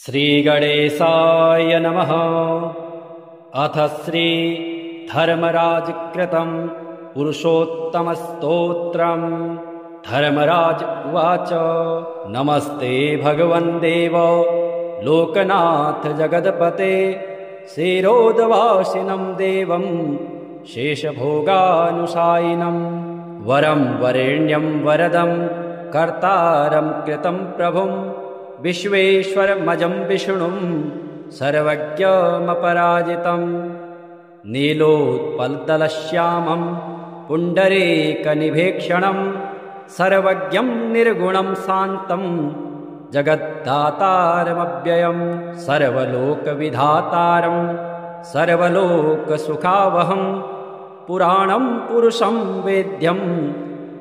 श्रीगणेशाय नमः। अथ श्री धर्मराजकृतं पुरुषोत्तमस्तोत्रम्। धर्मराज उवाच। नमस्ते भगवन् देव लोकनाथ जगदपते, क्षीरोदवासिनं देवं शेषभोगानुशायिनं, वरं वरेण्यं वरदं कर्तारं कृतं प्रभुं, विश्वेश्वरमजं विष्णुं सर्वज्ञमपराजितं, नीलोत्पलदलश्यामं पुण्डरीकनिभीक्षणं, सर्वज्ञं निर्गुणं शान्तं जगद्दातारमव्ययं, सर्वलोकविधातारं सर्वलोकसुखावहं, पुराणं पुरुषं वेद्यं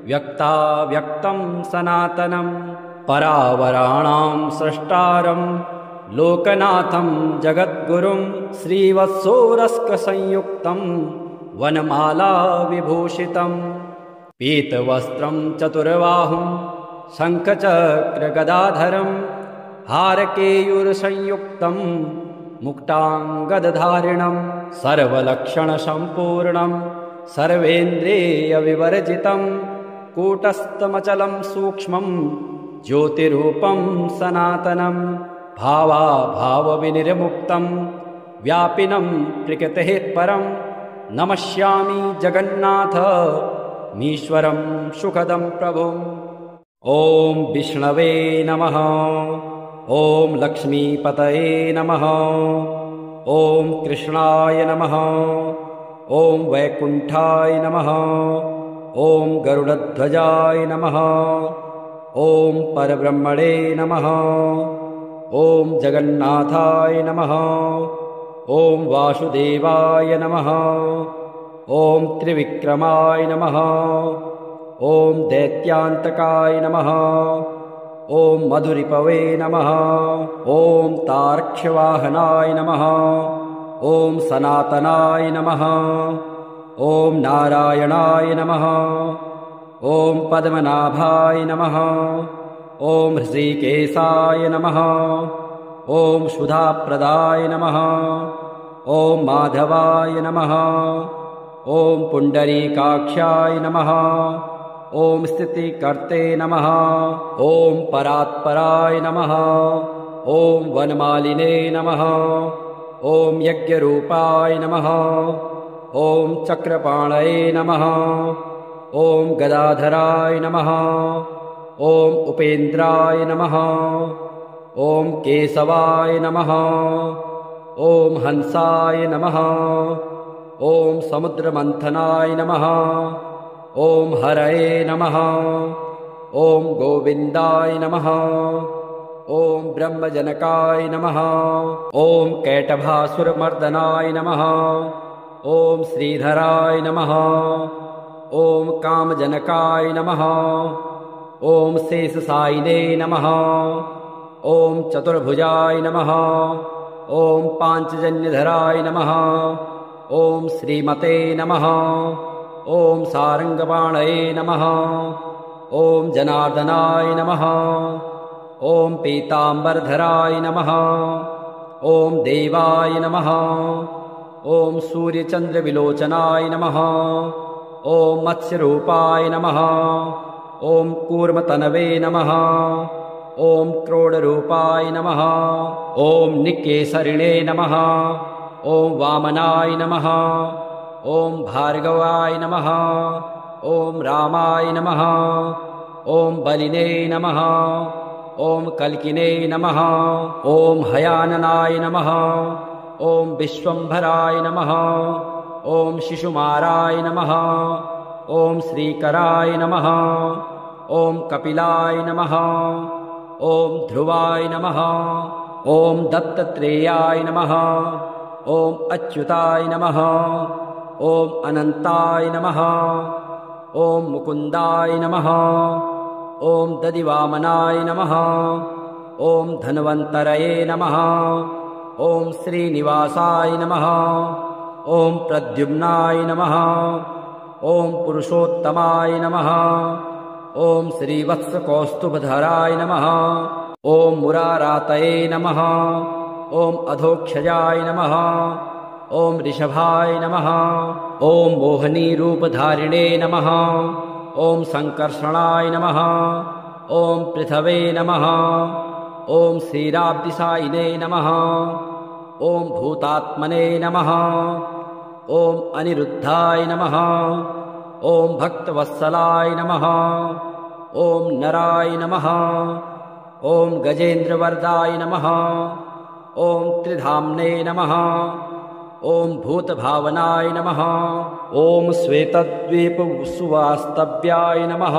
व्यक्ताव्यक्तं सनातनं, परावराणां स्रष्टारं लोकनाथं जगद्गुरुं, श्रीवत्सोरस्कसंयुक्तं वनमाला विभूषितं, पीतवस्त्रं चतुर्बाहुं शङ्खचक्रगदाधरं, हारकेयूरसंयुक्तं मुक्ताङ्गदधारिणं, सर्वलक्षणसम्पूर्णं सर्वेन्द्रियविवर्जितं, कूटस्थमचलं सूक्ष्मं ज्योतिरूपं सनातनं, भावाभावविनिर्मुक्तं व्यापिनं प्रकृतेः परं, नमस्यामि जगन्नाथ मीश्वरं सुखदं प्रभुम्। ॐ विष्णवे नमः। ॐ लक्ष्मीपतये नमः। ॐ कृष्णाय नमः। ॐ वैकुण्ठाय नमः। ॐ गरुडध्वजाय नमः। ॐ परब्रह्मणे नमः। ॐ जगन्नाथाय नमः। ॐ वासुदेवाय नमः। ॐ त्रिविक्रमाय नमः। ॐ दैत्यान्तकाय नमः। ॐ मधुरिपवे नमः। ॐ तार्क्ष्यवाहनाय नमः। ॐ सनातनाय नमः। ॐ नारायणाय नमः। ॐ पद्मनाभाय नमः। ॐ हृषीकेशाय नमः। ॐ सुधाप्रदाय नमः। ॐ माधवाय नमः। ॐ पुण्डरीकाक्षाय नमः। ॐ स्थितिकर्ते नमः। ॐ परात्पराय नमः। ॐ वनमालिने नमः। ॐ यज्ञरूपाय नमः। ॐ चक्रपाणये नमः। ॐ गदाधराय नमः। ॐ उपेन्द्राय नमः। ॐ केशवाय नमः। ॐ हंसाय नमः। ॐ समुद्रमन्थनाय नमः। ॐ हरये नमः। ॐ गोविन्दाय नमः। ॐ ब्रह्मजनकाय नमः। ॐ कैटभासुरमर्दनाय नमः। ॐ श्रीधराय नमः। ॐ कामजनकाय नमः। ॐ शेषशायिने नमः। ॐ चतुर्भुजाय नमः। ॐ पाञ्चजन्यधराय नमः। ॐ श्रीमते नमः। ॐ सारङ्गपाणये नमः। ॐ जनार्दनाय नमः। ॐ पीताम्बरधराय नमः। ॐ देवाय नमः। ॐ सूर्यचन्द्रविलोचनाय नमः। ॐ मत्स्यरूपाय नमः। ॐ कूर्मतनवे नमः। ॐ क्रोडरूपाय नमः। ॐ निकेसरिणे नमः। ॐ वामनाय नमः। ॐ भार्गवाय नमः। ॐ रामाय नमः। ॐ बलिने नमः। ॐ कल्किने नमः। ॐ हयाननाय नमः। ॐ विश्वम्भराय नमः। ॐ शिशुमाराय नमः। ॐ श्रीकराय नमः। ॐ कपिलाय नमः। ॐ ध्रुवाय नमः। ॐ दत्तात्रेयाय नमः। ॐ अच्युताय नमः। ॐ अनन्ताय नमः। ॐ मुकुन्दाय नमः। ॐ दधिवामनाय नमः। ॐ धन्वन्तरये नमः। ॐ श्रीनिवासाय नमः। ॐ प्रद्युम्नाय नमः। ॐ पुरुषोत्तमाय नमः। ॐ श्रीवत्सकौस्तुभधराय नमः। ॐ मुरारातये नमः। ॐ अधोक्षजाय नमः। ॐ ऋषभाय नमः। ॐ मोहिनीरूपधारिणे नमः। ॐ सङ्कर्षणाय नमः। ॐ पृथवे नमः। ॐ क्षीराब्धिसायिने नमः। ॐ भूतात्मने नमः। ॐ अनिरुद्धाय नमः। ॐ भक्तवत्सलाय नमः। ॐ नराय नमः। ॐ गजेन्द्रवरदाय नमः। ॐ त्रिधाम्ने नमः। ॐ भूतभावनाय नमः। ॐ श्वेतद्वीपसुवास्तव्याय नमः।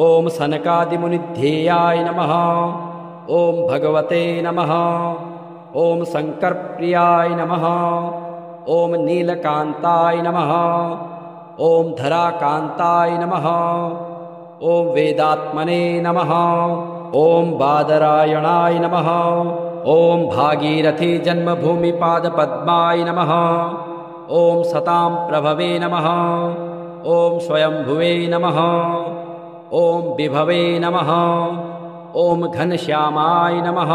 ॐ सनकादिमुनिध्येयाय नमः। ॐ भगवते नमः। ॐ शङ्करप्रियाय नमः। ॐ नीलकान्ताय नमः। ॐ धराकान्ताय नमः। ॐ वेदात्मने नमः। ॐ बादरायणाय नमः। ॐ भागीरथी जन्मभूमिपादपद्माय नमः। ॐ सतां प्रभवे नमः। ॐ स्वयंभुवे नमः। ॐ विभवे नमः। ॐ घनश्यामाय नमः।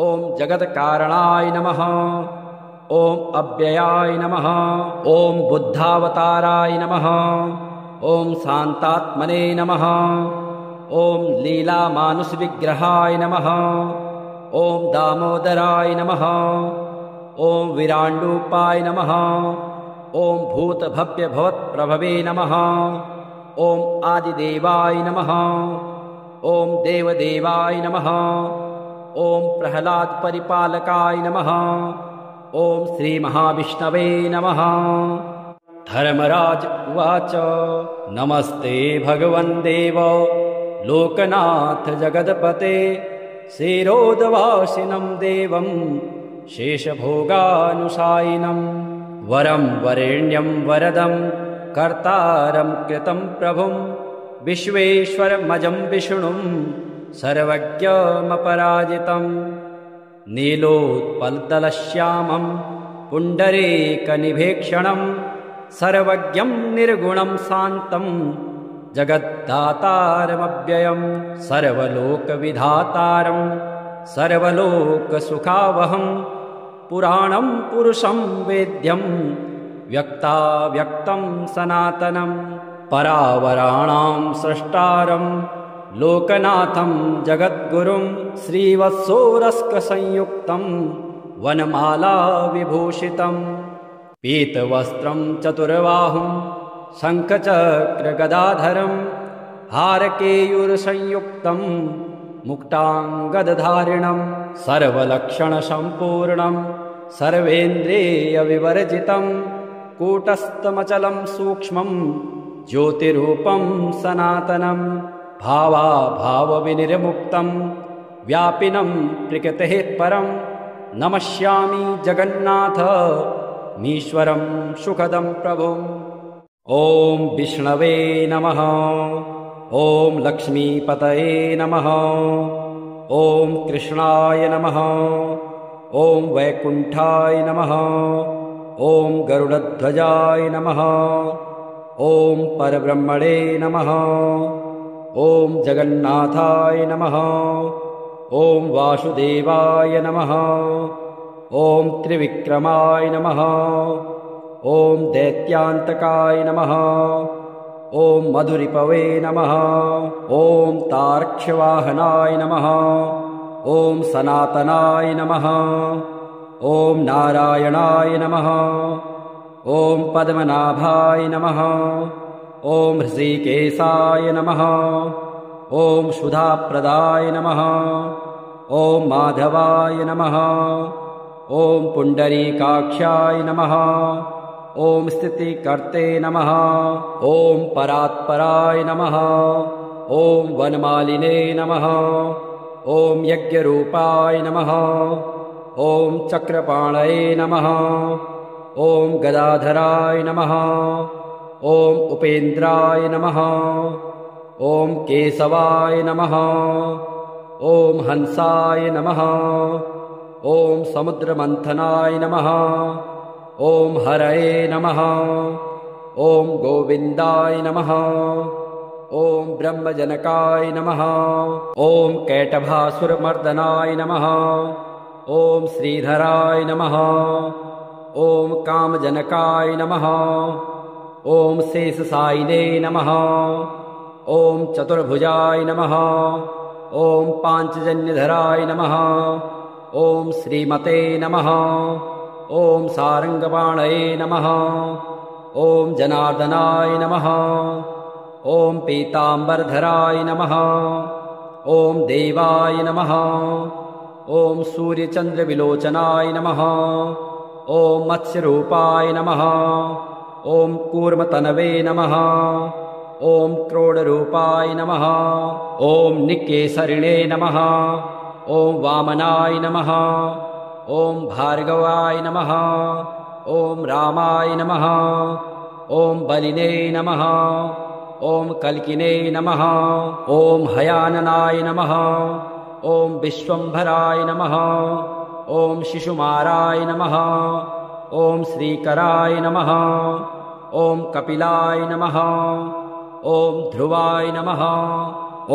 ॐ जगत्कारणाय नमः। ॐ अव्ययाय नमः। ॐ बुद्धावताराय नमः। ॐ शान्तात्मने नमः। ॐ लीलामानुषविग्रहाय नमः। ॐ दामोदराय नमः। ॐ विराण्डूपाय नमः। ॐ भूतभव्यभवत्प्रभवे नमः। ॐ आदिदेवाय नमः। ॐ देवदेवाय नमः। ॐ प्रह्लादपरिपालकाय नमः। ॐ श्रीमहाविष्णवे नमः। धर्मराज उवाच नमस्ते भगवन् देव लोकनाथ जगदपते क्षीरोदवासिनं देवं शेषभोगानुशायिनं वरं वरेण्यं वरदं कर्तारं कृतं प्रभुं विश्वेश्वरमजं विष्णुं सर्वज्ञमपराजितं नीलोत्पलदलश्यामं पुण्डरीकनिभीक्षणं सर्वज्ञं निर्गुणं शान्तं जगद्दातारमव्ययं सर्वलोकविधातारं सर्वलोकसुखावहं पुराणं पुरुषं वेद्यं व्यक्ताव्यक्तं सनातनं परावराणां स्रष्टारं लोकनाथं जगद्गुरुं श्रीवत्सोरस्कसंयुक्तं वनमाला विभूषितं पीतवस्त्रं चतुर्बाहुं शङ्खचक्रगदाधरं हारकेयूरसंयुक्तं मुक्ताङ्गदधारिणं सर्वलक्षणसम्पूर्णं सर्वेन्द्रियविवर्जितं कूटस्थमचलं सूक्ष्मं ज्योतिरूपं सनातनं भावाभावविनिर्मुक्तं व्यापिनं प्रकृतेः परं नमस्यामि जगन्नाथ मीश्वरं सुखदं प्रभुम्। ॐ विष्णवे नमः। ॐ लक्ष्मीपतये नमः। ॐ कृष्णाय नमः। ॐ वैकुण्ठाय नमः। ॐ गरुडध्वजाय नमः। ॐ परब्रह्मणे नमः। ॐ जगन्नाथाय नमः। ॐ वासुदेवाय नमः। ॐ त्रिविक्रमाय नमः। ॐ दैत्यान्तकाय नमः। ॐ मधुरिपवे नमः। ॐ तार्क्ष्यवाहनाय नमः। ॐ सनातनाय नमः। ॐ नारायणाय नमः। ॐ पद्मनाभाय नमः। ॐ हृषीकेशाय नमः। ॐ सुधाप्रदाय नमः। ॐ माधवाय नमः। ॐ पुण्डरीकाक्षाय नमः। ॐ स्थितिकर्ते नमः। ॐ परात्पराय नमः। ॐ वनमालिने नमः। ॐ यज्ञरूपाय नमः। ॐ चक्रपाणये नमः। ॐ गदाधराय नमः। ॐ उपेन्द्राय नमः। ॐ केशवाय नमः। ॐ हंसाय नमः। ॐ समुद्रमन्थनाय नमः। ॐ हरये नमः। ॐ गोविन्दाय नमः। ॐ ब्रह्मजनकाय नमः। ॐ कैटभासुरमर्दनाय नमः। ॐ श्रीधराय नमः। ॐ कामजनकाय नमः। ॐ शेषशायिने नमः। ॐ चतुर्भुजाय नमः। ॐ पाञ्चजन्यधराय नमः। ॐ श्रीमते नमः। ॐ सारङ्गपाणये नमः। ॐ जनार्दनाय नमः। ॐ पीताम्बरधराय नमः। ॐ देवाय नमः। ॐ सूर्यचन्द्रविलोचनाय नमः। ॐ मत्स्यरूपाय नमः। ॐ कूर्मतनवे नमः। ॐ क्रोडरूपाय नमः। ॐ निकेसरिणे नमः। ॐ वामनाय नमः। ॐ भार्गवाय नमः। ॐ रामाय नमः। ॐ बलिने नमः। ॐ कल्किने नमः। ॐ हयाननाय नमः। ॐ विश्वम्भराय नमः। ॐ शिशुमाराय नमः। ॐ श्रीकराय नमः। ॐ कपिलाय नमः। ॐ ध्रुवाय नमः।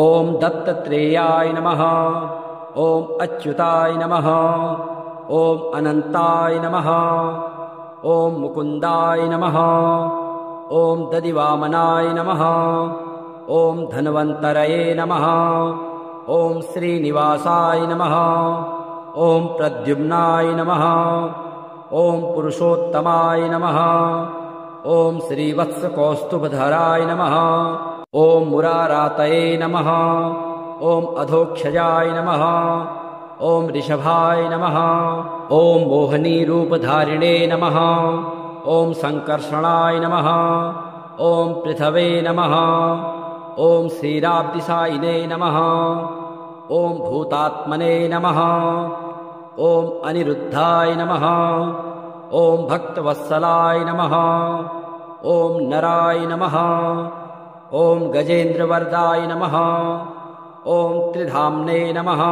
ॐ दत्तात्रेयाय नमः। ॐ अच्युताय नमः। ॐ अनन्ताय नमः। ॐ मुकुन्दाय नमः। ॐ दधिवामनाय नमः। ॐ धन्वन्तरये नमः। ॐ श्रीनिवासाय नमः। ॐ प्रद्युम्नाय नमः। ॐ पुरुषोत्तमाय नमः। ॐ श्रीवत्सकौस्तुभधराय नमः। ॐ मुरारातये नमः। ॐ अधोक्षजाय नमः। ॐ ऋषभाय नमः। ॐ मोहनीरूपधारिणे नमः। ॐ सङ्कर्षणाय नमः। ॐ पृथवे नमः। ॐ श्रीराब्दिसायिने नमः। ॐ भूतात्मने नमः। ॐ अनिरुद्धाय नमः। ॐ भक्तवत्सलाय नमः। ॐ नराय नमः। ॐ गजेन्द्रवरदाय नमः। ॐ त्रिधाम्ने नमः।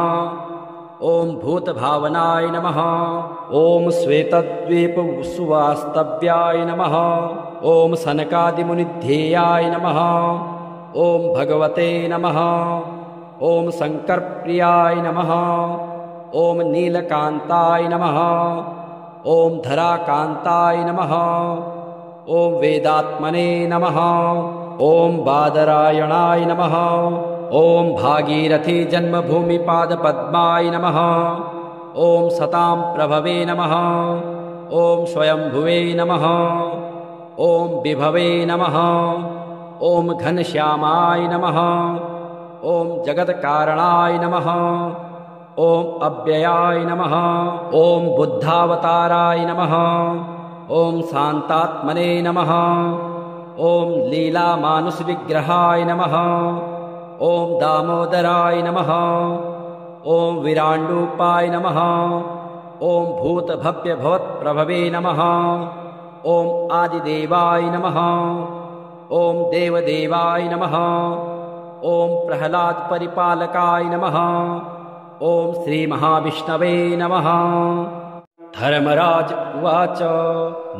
ॐ भूतभावनाय नमः। ॐ श्वेतद्वीपसुवास्तव्याय नमः। ॐ सनकादिमुनिध्येयाय नमः। ॐ भगवते नमः। ॐ शङ्करप्रियाय नमः। ॐ नीलकान्ताय नमः। ॐ धराकान्ताय नमः। ॐ वेदात्मने नमः। ॐ बादरायणाय नमः। ॐ भागीरथी जन्मभूमिपादपद्माय नमः। ॐ सतां प्रभवे नमः। ॐ स्वयंभुवे नमः। ॐ विभवे नमः। ॐ घनश्यामाय नमः। ॐ जगत्कारणाय नमः। ॐ अव्ययाय नमः। ॐ बुद्धावताराय नमः। ॐ शान्तात्मने नमः। ॐ लीलामानुषविग्रहाय नमः। ॐ दामोदराय नमः। ॐ विराण्डूपाय नमः। ॐ भूतभव्यभवत्प्रभवे नमः। ॐ आदिदेवाय नमः। ॐ देवदेवाय नमः। ॐ प्रह्लादपरिपालकाय नमः। ॐ श्रीमहाविष्णवे नमः। धर्मराज उवाच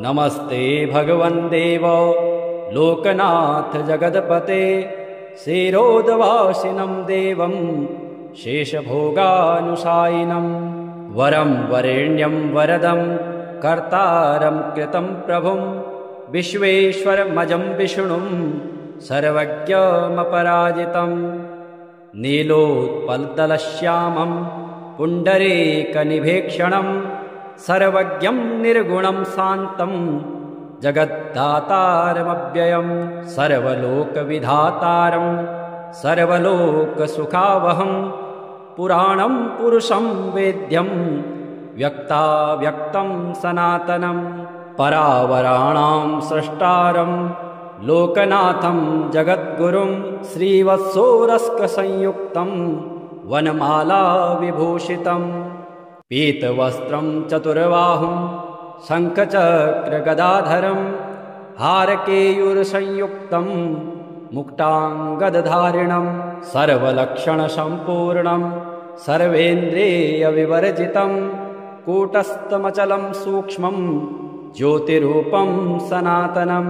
नमस्ते भगवन् देव लोकनाथ जगदपते क्षीरोदवासिनं देवं शेषभोगानुशायिनं वरं वरेण्यं वरदं कर्तारं कृतं प्रभुं विश्वेश्वरमजं विष्णुं सर्वज्ञमपराजितं नीलोत्पलदलश्यामं पुण्डरीकनिभीक्षणं सर्वज्ञं निर्गुणं शान्तं जगद्दातारमव्ययं सर्वलोकविधातारं सर्वलोकसुखावहं पुराणं पुरुषं वेद्यं व्यक्ताव्यक्तं सनातनं परावराणां स्रष्टारं लोकनाथं जगद्गुरुं श्रीवत्सोरस्कसंयुक्तं वनमाला विभूषितं पीतवस्त्रं चतुर्बाहुं शङ्खचक्रगदाधरं हारकेयूरसंयुक्तं मुक्ताङ्गदधारिणं सर्वलक्षणसम्पूर्णं सर्वेन्द्रियविवर्जितं कूटस्थमचलं सूक्ष्मं ज्योतिरूपं सनातनं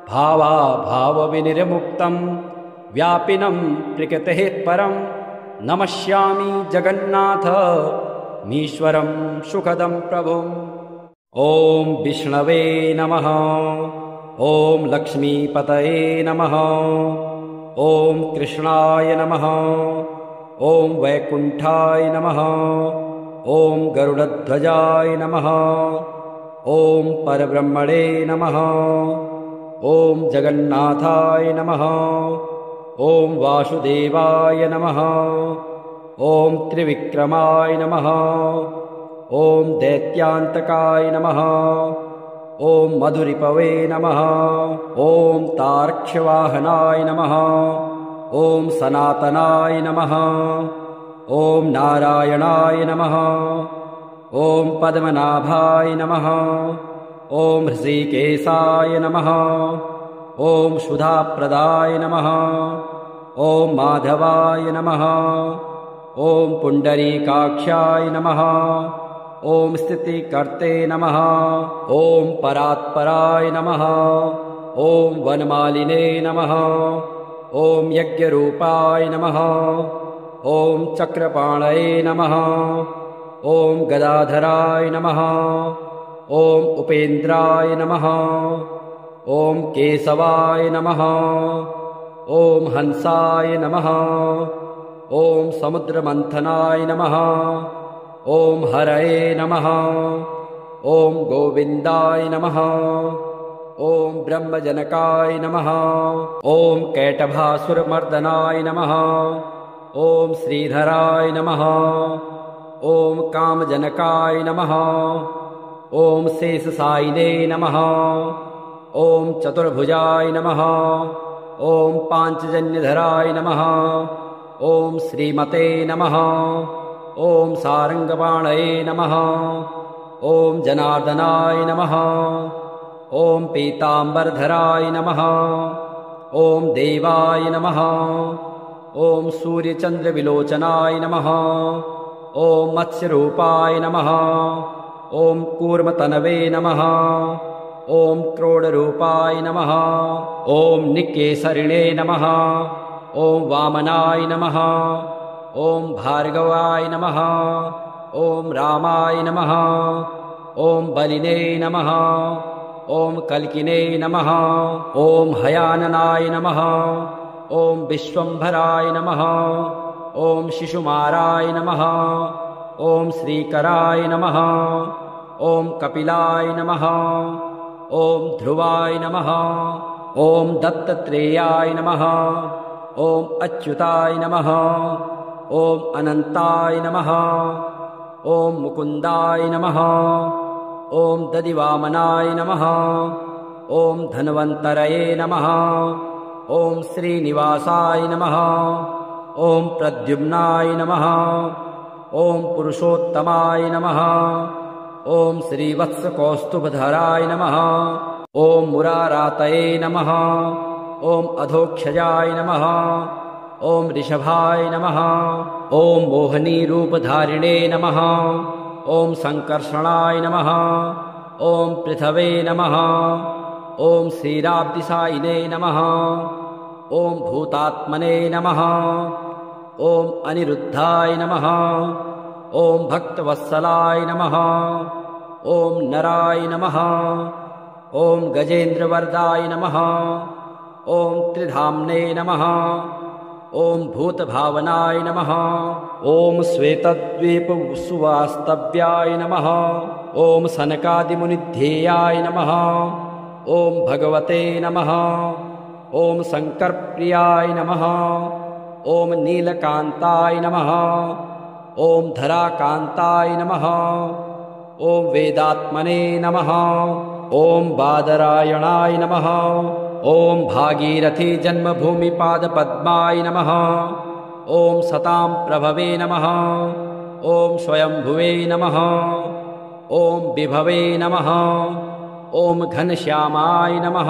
भावाभावविनिर्मुक्तं व्यापिनं प्रकृतेः परं नमस्यामि जगन्नाथ मीश्वरं सुखदं प्रभुम्। ॐ विष्णवे नमः। ॐ लक्ष्मीपतये नमः। ॐ कृष्णाय नमः। ॐ वैकुण्ठाय नमः। ॐ गरुडध्वजाय नमः। ॐ परब्रह्मणे नमः। ॐ जगन्नाथाय नमः। ॐ वासुदेवाय नमः। ॐ त्रिविक्रमाय नमः। ॐ दैत्यान्तकाय नमः। ॐ मधुरिपवे नमः। ॐ तार्क्ष्यवाहनाय नमः। ॐ सनातनाय नमः। ॐ नारायणाय नमः। ॐ पद्मनाभाय नमः। ॐ ऋषिकेशाय नमः। ॐ सुधाप्रदाय नमः। ॐ माधवाय नमः। ॐ पुण्डरीकाक्षाय नमः। ॐ स्थितिकर्ते नमः। ॐ परात्पराय नमः। ॐ वनमालिने नमः। ॐ यज्ञरूपाय नमः। ॐ चक्रपाणये नमः। ॐ गदाधराय नमः। ॐ उपेन्द्राय नमः। ॐ केशवाय नमः। ॐ हंसाय नमः। ॐ समुद्रमन्थनाय नमः। ॐ हरये नमः। ॐ गोविन्दाय नमः। ॐ ब्रह्मजनकाय नमः। ॐ कैटभासुरमर्दनाय नमः। ॐ श्रीधराय नमः। ॐ कामजनकाय नमः। ॐ शेषशायिने नमः। ॐ चतुर्भुजाय नमः। ॐ पाञ्चजन्यधराय नमः। ॐ श्रीमते नमः। ॐ सारङ्गपाणये नमः। ॐ जनार्दनाय नमः। ॐ पीताम्बरधराय नमः। ॐ देवाय नमः। ॐ सूर्यचन्द्रविलोचनाय नमः। ॐ मत्स्यरूपाय नमः। ॐ कूर्मतनवे नमः। ॐ क्रोडरूपाय नमः। ॐ निकेसरिणे नमः। ॐ वामनाय नमः। ॐ भार्गवाय नमः। ॐ रामाय नमः। ॐ बलिने नमः। ॐ कल्किने नमः। ॐ हयाननाय नमः। ॐ विश्वम्भराय नमः। ॐ शिशुमाराय नमः। ॐ श्रीकराय नमः। ॐ कपिलाय नमः। ॐ ध्रुवाय नमः। ॐ दत्तात्रेयाय नमः। ॐ अच्युताय नमः। ॐ अनन्ताय नमः। ॐ मुकुन्दाय नमः। ॐ दधिवामनाय नमः। ॐ धन्वन्तरये नमः। ॐ श्रीनिवासाय नमः। ॐ प्रद्युम्नाय नमः। ॐ पुरुषोत्तमाय नमः। ॐ श्रीवत्सकौस्तुभधराय नमः। ॐ मुरारातये नमः। ॐ अधोक्षजाय नमः। ॐ ऋषभाय नमः। ॐ मोहिनीरूपधारिणे नमः। ॐ सङ्कर्षणाय नमः। ॐ पृथवे नमः। ॐ श्रीराब्दिसायिने नमः। ॐ भूतात्मने नमः। ॐ अनिरुद्धाय नमः। ॐ भक्तवत्सलाय नमः। ॐ नराय नमः। ॐ गजेन्द्रवरदाय नमः। ॐ त्रिधाम्ने नमः। ॐ भूतभावनाय नमः। ॐ श्वेतद्वीपसुवास्तव्याय नमः। ॐ सनकादिमुनिध्येयाय नमः। ॐ भगवते नमः। ॐ शङ्करप्रियाय नमः। ॐ नीलकान्ताय नमः। ॐ धराकान्ताय नमः। ॐ वेदात्मने नमः। ॐ बादरायणाय नमः। ॐ भागीरथी जन्मभूमिपादपद्माय नमः। ॐ सतां प्रभवे नमः। ॐ स्वयंभुवे नमः। ॐ विभवे नमः। ॐ घनश्यामाय नमः।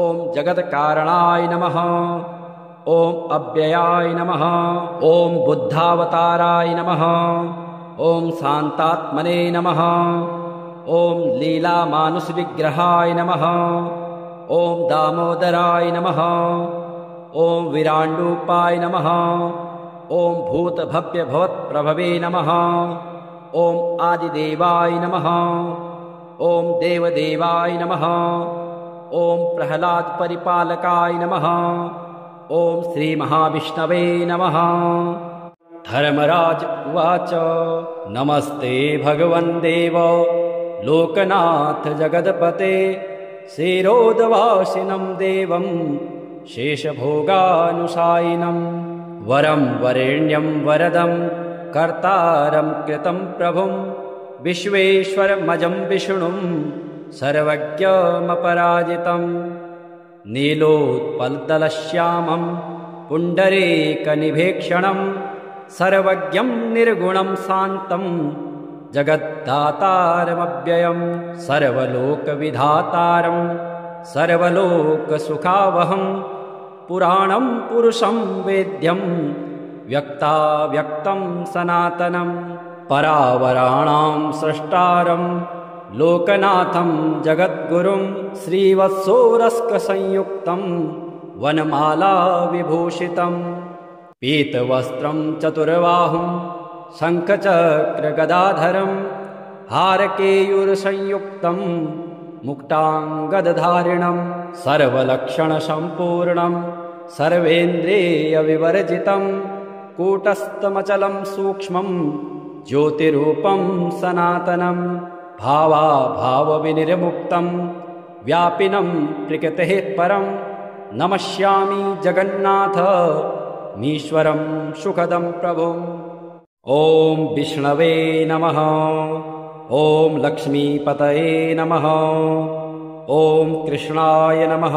ॐ जगत्कारणाय नमः। ॐ अव्ययाय नमः। ॐ बुद्धावताराय नमः। ॐ शान्तात्मने नमः। ॐ लीलामानुषविग्रहाय नमः। ॐ दामोदराय नमः। ॐ विराण्डूपाय नमः। ॐ भूतभव्यभवत्प्रभवे नमः। ॐ आदिदेवाय नमः। ॐ देवदेवाय नमः। ॐ प्रह्लादपरिपालकाय नमः। ॐ श्रीमहाविष्णवे नमः। धर्मराज उवाच नमस्ते भगवन् देव लोकनाथ जगदपते क्षीरोदवासिनं देवं शेषभोगानुशायिनं वरं वरेण्यं वरदं कर्तारं कृतं प्रभुं विश्वेश्वरमजं विष्णुं सर्वज्ञमपराजितं नीलोत्पलदलश्यामं पुण्डरीकनिभीक्षणं सर्वज्ञं निर्गुणं शान्तं जगद्दातारमव्ययं सर्वलोकविधातारं सर्वलोकसुखावहं पुराणं पुरुषं वेद्यं व्यक्ताव्यक्तं सनातनं परावराणां स्रष्टारं लोकनाथं जगद्गुरुं श्रीवत्सोरस्कसंयुक्तं वनमाला विभूषितं पीतवस्त्रं चतुर्बाहुं शङ्खचक्रगदाधरं हारकेयूरसंयुक्तं मुक्ताङ्गदधारिणं सर्वलक्षणसम्पूर्णं सर्वेन्द्रियविवर्जितं कूटस्थमचलं सूक्ष्मं ज्योतिरूपं सनातनं भावाभावविनिर्मुक्तं व्यापिनं प्रकृतेः परं नमस्यामि जगन्नाथ मीश्वरं सुखदं प्रभुम्। ॐ विष्णवे नमः। ॐ लक्ष्मीपतये नमः। ॐ कृष्णाय नमः।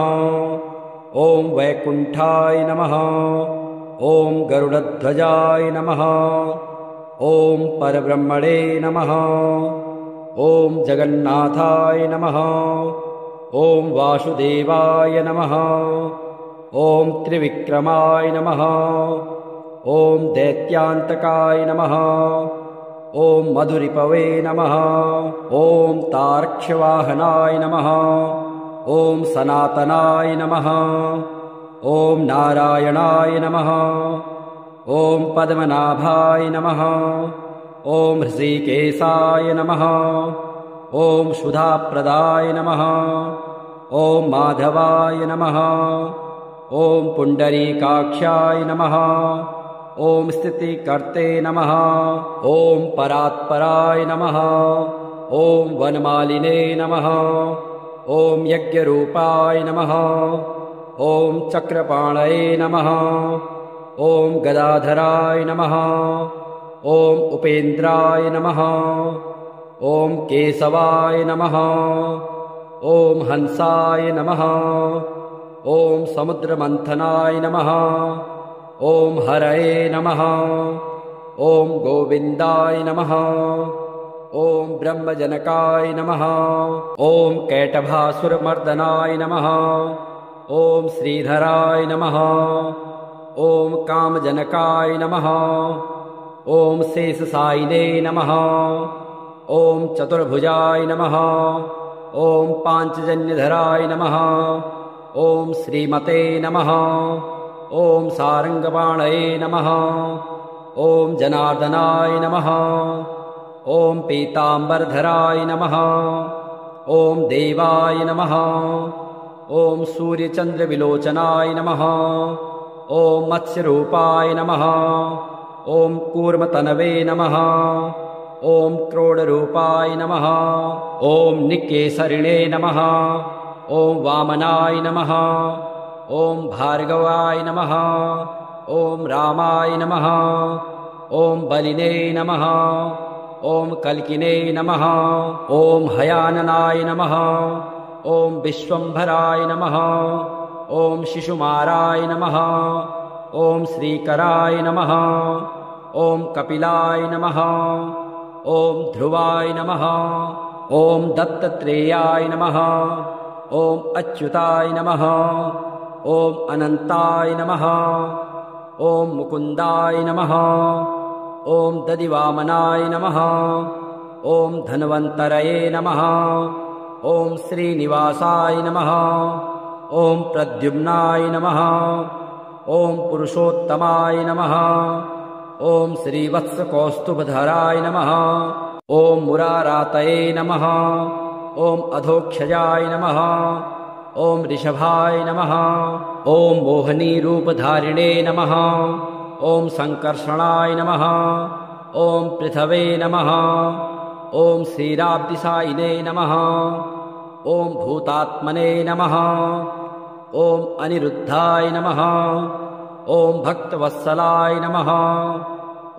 ॐ वैकुण्ठाय नमः। ॐ गरुडध्वजाय नमः। ॐ परब्रह्मणे नमः। ॐ जगन्नाथाय नमः। ॐ वासुदेवाय नमः। ॐ त्रिविक्रमाय नमः। ॐ दैत्यान्तकाय नमः। ॐ मधुरिपवे नमः। ॐ तार्क्ष्यवाहनाय नमः। ॐ सनातनाय नमः। ॐ नारायणाय नमः। ॐ पद्मनाभाय नमः। ॐ हृषीकेशाय नमः। ॐ सुधाप्रदाय नमः। ॐ माधवाय नमः। ॐ पुण्डरीकाक्षाय नमः। ॐ स्थितिकर्ते नमः। ॐ परात्पराय नमः। ॐ वनमालिने नमः। ॐ यज्ञरूपाय नमः। ॐ चक्रपाणये नमः। ॐ गदाधराय नमः। ॐ उपेन्द्राय नमः। ॐ केशवाय नमः। ॐ हंसाय नमः। ॐ समुद्रमन्थनाय नमः। ॐ हरये नमः। ॐ गोविन्दाय नमः। ॐ ब्रह्मजनकाय नमः। ॐ कैटभासुरमर्दनाय नमः। ॐ श्रीधराय नमः। ॐ कामजनकाय नमः। ॐ शेषशायिने नमः। ॐ चतुर्भुजाय नमः। ॐ पाञ्चजन्यधराय नमः। ॐ श्रीमते नमः। ॐ सारङ्गपाणये नमः। ॐ जनार्दनाय नमः। ॐ पीताम्बरधराय नमः। ॐ देवाय नमः। ॐ सूर्यचन्द्रविलोचनाय नमः। ॐ मत्स्यरूपाय नमः। ॐ कूर्मतनवे नमः। ॐ क्रोडरूपाय नमः। ॐ निकेसरिणे नमः। ॐ वामनाय नमः। ॐ भार्गवाय नमः। ॐ रामाय नमः। ॐ बलिने नमः। ॐ कल्किने नमः। ॐ हयाननाय नमः। ॐ विश्वम्भराय नमः। ॐ शिशुमाराय नमः। ॐ श्रीकराय नमः। ॐ कपिलाय नमः। ॐ ध्रुवाय नमः। ॐ दत्तात्रेयाय नमः। ॐ अच्युताय नमः। ॐ अनन्ताय नमः। ॐ मुकुन्दाय नमः। ॐ दधिवामनाय नमः। ॐ धन्वन्तरये नमः। ॐ श्रीनिवासाय नमः। ॐ प्रद्युम्नाय नमः। ॐ पुरुषोत्तमाय नमः। ॐ श्रीवत्सकौस्तुभधराय नमः। ॐ मुरारातये नमः। ॐ अधोक्षजाय नमः। ॐ ऋषभाय नमः। ॐ मोहिनीरूपधारिणे नमः। ॐ सङ्कर्षणाय नमः। ॐ पृथवे नमः। ॐ क्षीराब्धिसायिने नमः। ॐ भूतात्मने नमः। ॐ अनिरुद्धाय नमः। ॐ भक्तवत्सलाय नमः।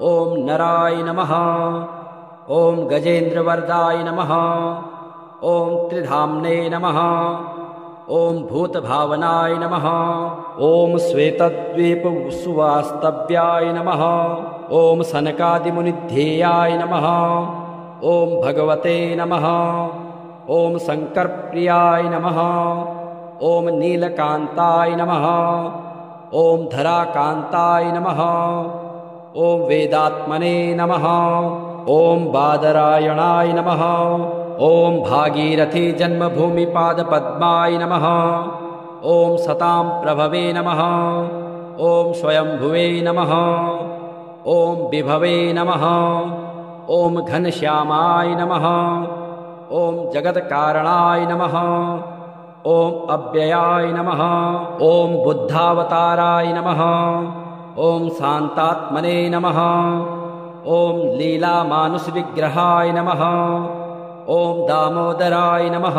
ॐ नराय नमः। ॐ गजेन्द्रवरदाय नमः। ॐ त्रिधाम्ने नमः। ॐ भूतभावनाय नमः। ॐ श्वेतद्वीपसुवास्तव्याय नमः। ॐ सनकादिमुनिध्येयाय नमः। ॐ भगवते नमः। ॐ शङ्करप्रियाय नमः। ॐ नीलकान्ताय नमः। ॐ धराकान्ताय नमः। ॐ वेदात्मने नमः। ॐ बादरायणाय नमः। ॐ भागीरथी जन्मभूमिपादपद्माय नमः। ॐ सतां प्रभवे नमः। ॐ स्वयंभुवे नमः। ॐ विभवे नमः। ॐ घनश्यामाय नमः। ॐ जगत्कारणाय नमः। ॐ अव्ययाय नमः। ॐ बुद्धावताराय नमः। ॐ शान्तात्मने नमः। ॐ लीलामानुषविग्रहाय नमः। ॐ दामोदराय नमः।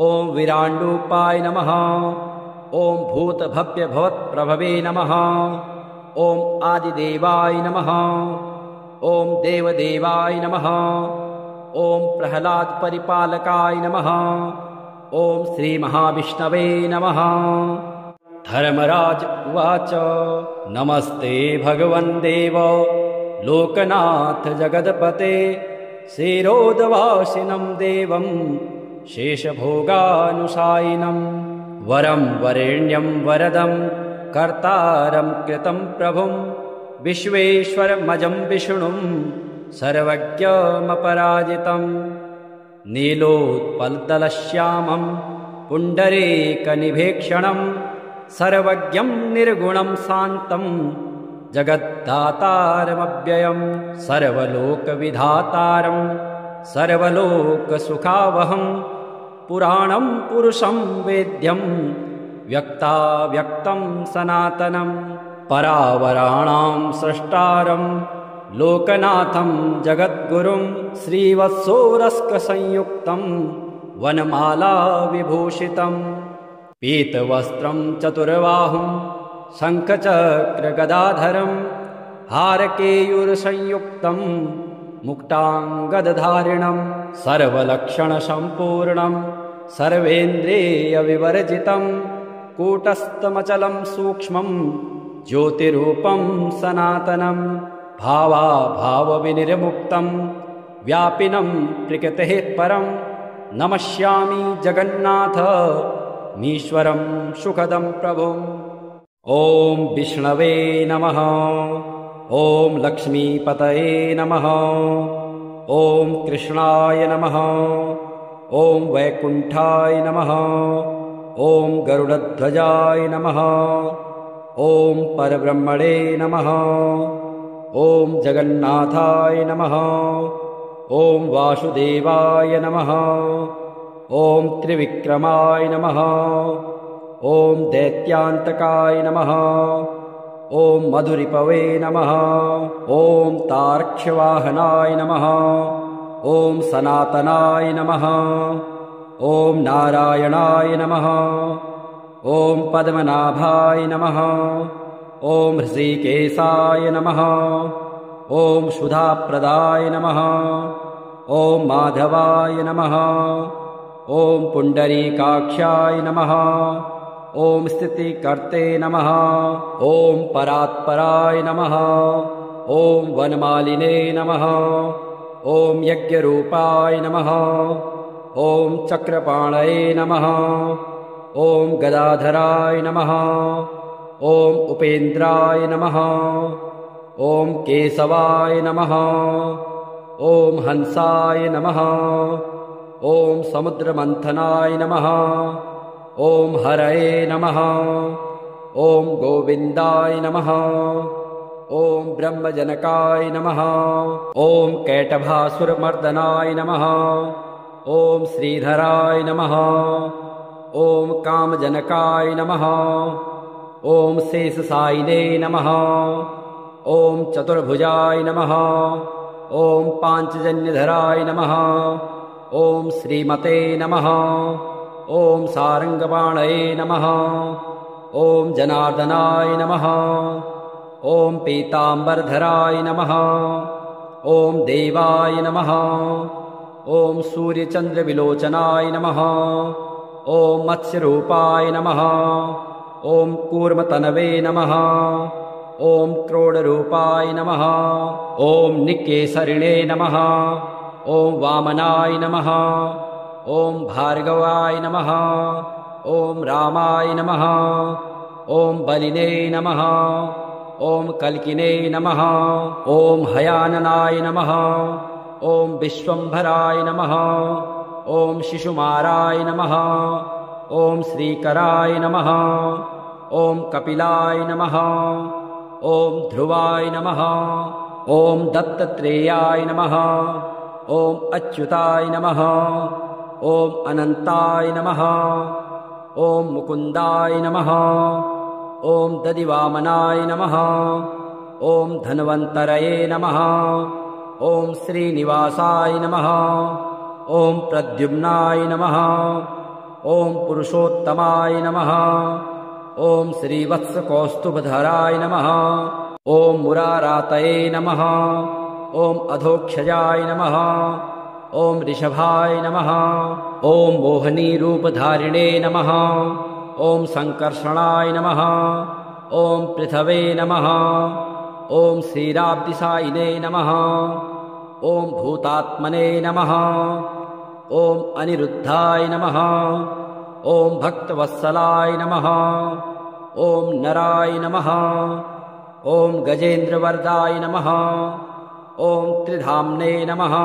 ॐ विराण्डूपाय नमः। ॐ भूतभव्यभवत्प्रभवे नमः। ॐ आदिदेवाय नमः। ॐ देवदेवाय नमः। ॐ प्रह्लादपरिपालकाय नमः। ॐ श्रीमहाविष्णवे नमः। धर्मराज उवाच नमस्ते भगवन् देव लोकनाथ जगदपते क्षीरोदवासिनं देवं शेषभोगानुशायिनं वरं वरेण्यं वरदं कर्तारं कृतं प्रभुं विश्वेश्वरमजं विष्णुं सर्वज्ञमपराजितं नीलोत्पलदलश्यामं पुण्डरीकनिभीक्षणं सर्वज्ञं निर्गुणं शान्तं जगद्दातारमव्ययं सर्वलोकविधातारं सर्वलोकसुखावहं पुराणं पुरुषं वेद्यं व्यक्ताव्यक्तं सनातनं परावराणां स्रष्टारं लोकनाथं जगद्गुरुं श्रीवत्सोरस्कसंयुक्तं वनमाला विभूषितं पीतवस्त्रं चतुर्बाहुं शङ्खचक्रगदाधरं हारकेयूरसंयुक्तं मुक्ताङ्गदधारिणं सर्वलक्षणसम्पूर्णं सर्वेन्द्रियविवर्जितं कूटस्थमचलं सूक्ष्मं ज्योतिरूपं सनातनं भावाभावविनिर्मुक्तं व्यापिनं प्रकृतेः परं नमस्यामि जगन्नाथ मीश्वरं सुखदं प्रभुम्। ॐ विष्णवे नमः। ॐ लक्ष्मीपतये नमः। ॐ कृष्णाय नमः। ॐ वैकुण्ठाय नमः। ॐ गरुडध्वजाय नमः। ॐ परब्रह्मणे नमः। ॐ जगन्नाथाय नमः। ॐ वासुदेवाय नमः। ॐ त्रिविक्रमाय नमः। ॐ दैत्यान्तकाय नमः। ॐ मधुरिपवे नमः। ॐ तार्क्ष्यवाहनाय नमः। ॐ सनातनाय नमः। ॐ नारायणाय नमः। ॐ पद्मनाभाय नमः। ॐ हृषीकेशाय नमः। ॐ सुधाप्रदाय नमः। ॐ माधवाय नमः। ॐ पुण्डरीकाक्षाय नमः। ॐ स्थितिकर्ते नमः। ॐ परात्पराय नमः। ॐ वनमालिने नमः। ॐ यज्ञरूपाय नमः। ॐ चक्रपाणये नमः। ॐ गदाधराय नमः। ॐ उपेन्द्राय नमः। ॐ केशवाय नमः। ॐ हंसाय नमः। ॐ समुद्रमन्थनाय नमः। ॐ हरये नमः। ॐ गोविन्दाय नमः। ॐ ब्रह्मजनकाय नमः। ॐ कैटभासुरमर्दनाय नमः। ॐ श्रीधराय नमः। ॐ कामजनकाय नमः। ॐ शेषशायिने नमः। ॐ चतुर्भुजाय नमः। ॐ पाञ्चजन्यधराय नमः। ॐ श्रीमते नमः। ॐ सारङ्गपाणये नमः। ॐ जनार्दनाय नमः। ॐ पीताम्बरधराय नमः। ॐ देवाय नमः। ॐ सूर्यचन्द्रविलोचनाय नमः। ॐ मत्स्यरूपाय नमः। ॐ कूर्मतनवे नमः। ॐ क्रोडरूपाय नमः। ॐ निकेसरिणे नमः। ॐ वामनाय नमः। ॐ भार्गवाय नमः। ॐ रामाय नमः। ॐ बलिने नमः। ॐ कल्किने नमः। ॐ हयाननाय नमः। ॐ विश्वम्भराय नमः। ॐ शिशुमाराय नमः। ॐ श्रीकराय नमः। ॐ कपिलाय नमः। ॐ ध्रुवाय नमः। ॐ दत्तात्रेयाय नमः। ॐ अच्युताय नमः। ॐ अनन्ताय नमः। ॐ मुकुन्दाय नमः। ॐ दधिवामनाय नमः। ॐ धन्वन्तरये नमः। ॐ श्रीनिवासाय नमः। ॐ प्रद्युम्नाय नमः। ॐ पुरुषोत्तमाय नमः। ॐ श्रीवत्सकौस्तुभधराय नमः। ॐ मुरारातये नमः। ॐ अधोक्षजाय नमः। ॐ ऋषभाय नमः। ॐ मोहिनीरूपधारिणे नमः। ॐ सङ्कर्षणाय नमः। ॐ पृथवे नमः। ॐ श्रीराब्दिसायिने नमः। ॐ भूतात्मने नमः। ॐ अनिरुद्धाय नमः। ॐ भक्तवत्सलाय नमः। ॐ नराय नमः। ॐ गजेन्द्रवरदाय नमः। ॐ त्रिधाम्ने नमः।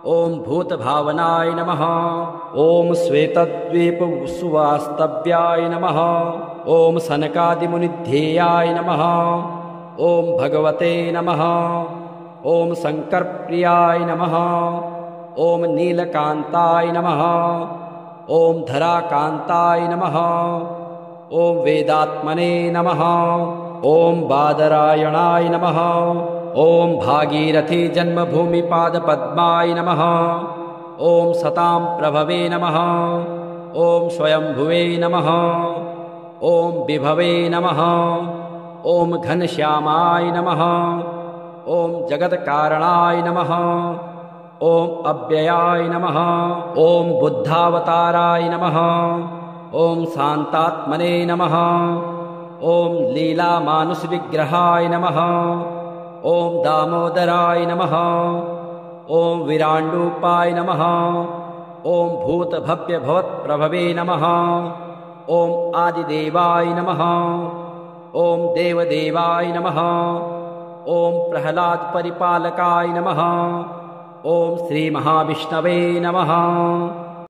ॐ भूतभावनाय नमः। ॐ श्वेतद्वीपसुवास्तव्याय नमः। ॐ सनकादिमुनिध्येयाय नमः। ॐ भगवते नमः। ॐ शङ्करप्रियाय नमः। ॐ नीलकान्ताय नमः। ॐ धराकान्ताय नमः। ॐ वेदात्मने नमः। ॐ बादरायणाय नमः। ॐ भागीरथी जन्मभूमिपादपद्माय नमः। ॐ सतां प्रभवे नमः। ॐ स्वयंभुवे नमः। ॐ विभवे नमः। ॐ घनश्यामाय नमः। ॐ जगत्कारणाय नमः। ॐ अव्ययाय नमः। ॐ बुद्धावताराय नमः। ॐ शान्तात्मने नमः। ॐ लीलामानुषविग्रहाय नमः। ॐ दामोदराय नमः। ॐ विराण्डूपाय नमः। ॐ भूतभव्यभवत्प्रभवे नमः। ॐ आदिदेवाय नमः। ॐ देवदेवाय नमः। ॐ प्रह्लादपरिपालकाय नमः। ॐ श्रीमहाविष्णवे नमः।